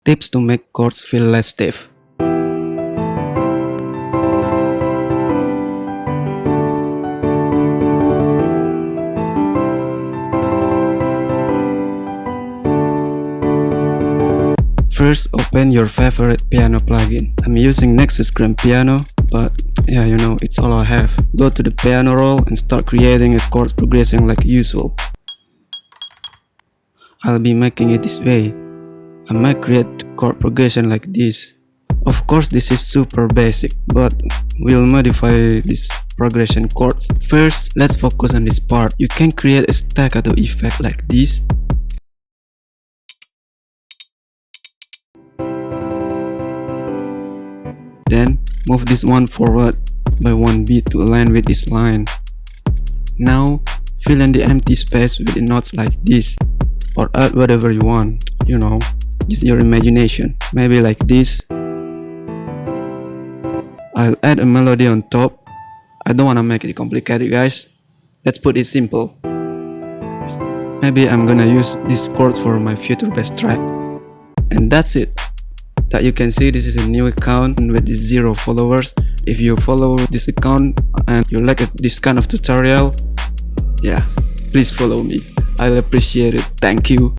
Tips to make chords feel less stiff. First, open your favorite piano plugin. I'm using Nexus Grand Piano, but yeah, you know, it's all I have. Go to the piano roll and start creating a chord progression like usual. I'll be making it this way. I might create chord progression like this. Of course, this is super basic, but we'll modify this progression chords. First, let's focus on this part. You can create a staccato effect like this. Then, move this one forward by one beat to align with this line. Now, fill in the empty space with the notes like this, or add whatever you want, you know, use your imagination. Maybe like this. I'll add a melody on top. I don't wanna make it complicated, guys. Let's put it simple. Maybe I'm gonna use this chord for my future bass track. And that's it. That you can see, this is a new account with 0 followers. If you follow this account and you like this kind of tutorial, yeah, please follow me. I'll appreciate it. Thank you.